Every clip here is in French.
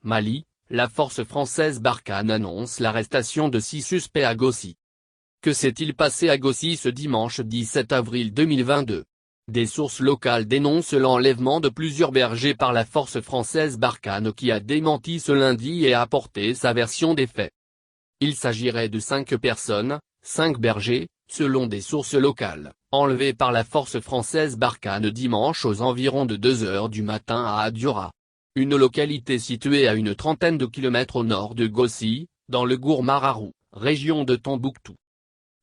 Mali, la force française Barkhane annonce l'arrestation de 6 suspects à Gossi. Que s'est-il passé à Gossi ce dimanche 17 avril 2022? Des sources locales dénoncent l'enlèvement de plusieurs bergers par la force française Barkhane qui a démenti ce lundi et a apporté sa version des faits. Il s'agirait de 5 personnes, 5 bergers, selon des sources locales, enlevés par la force française Barkhane dimanche aux environs de 2 heures du matin à Adiora. Une localité située à une trentaine de kilomètres au nord de Gossi, dans le Gourma-Rarou, région de Tombouctou.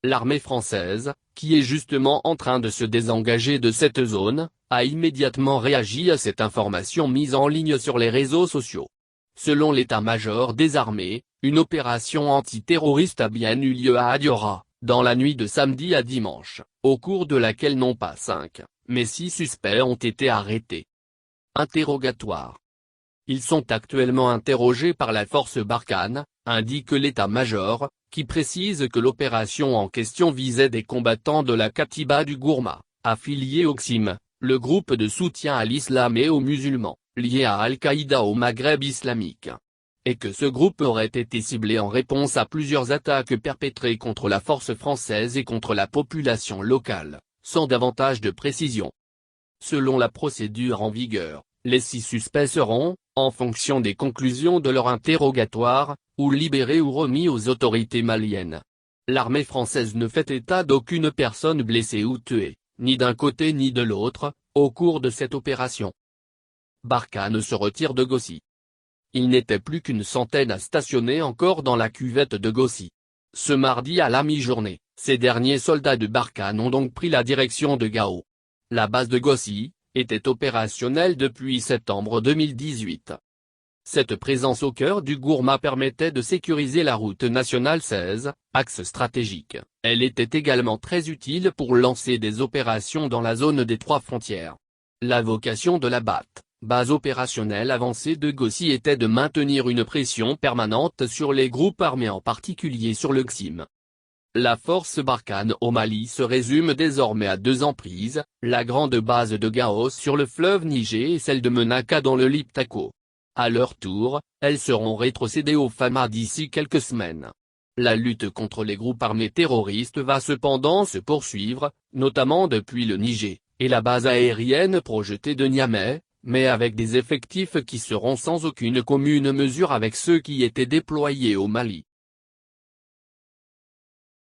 L'armée française, qui est justement en train de se désengager de cette zone, a immédiatement réagi à cette information mise en ligne sur les réseaux sociaux. Selon l'état-major des armées, une opération antiterroriste a bien eu lieu à Adiora, dans la nuit de samedi à dimanche, au cours de laquelle non pas 5, mais 6 suspects ont été arrêtés. Interrogatoire. Ils sont actuellement interrogés par la force Barkhane, indique l'état-major, qui précise que l'opération en question visait des combattants de la Katiba du Gourma, affiliés au XIM, le groupe de soutien à l'islam et aux musulmans, lié à Al-Qaïda au Maghreb islamique. Et que ce groupe aurait été ciblé en réponse à plusieurs attaques perpétrées contre la force française et contre la population locale, sans davantage de précision. Selon la procédure en vigueur, les 6 suspects seront, en fonction des conclusions de leur interrogatoire, ou libérés ou remis aux autorités maliennes. L'armée française ne fait état d'aucune personne blessée ou tuée, ni d'un côté ni de l'autre, au cours de cette opération. Barkhane se retire de Gossi. Il n'était plus qu'une centaine à stationner encore dans la cuvette de Gossi. Ce mardi à la mi-journée, ces derniers soldats de Barkhane ont donc pris la direction de Gao. La base de Gossi était opérationnelle depuis septembre 2018. Cette présence au cœur du Gourma permettait de sécuriser la route nationale 16, axe stratégique. Elle était également très utile pour lancer des opérations dans la zone des 3 frontières. La vocation de la BAT, base opérationnelle avancée de Gossi, était de maintenir une pression permanente sur les groupes armés, en particulier sur le XIM. La force Barkhane au Mali se résume désormais à 2 emprises, la grande base de Gao sur le fleuve Niger et celle de Menaka dans le Liptako. À leur tour, elles seront rétrocédées au Fama d'ici quelques semaines. La lutte contre les groupes armés terroristes va cependant se poursuivre, notamment depuis le Niger, et la base aérienne projetée de Niamey, mais avec des effectifs qui seront sans aucune commune mesure avec ceux qui étaient déployés au Mali.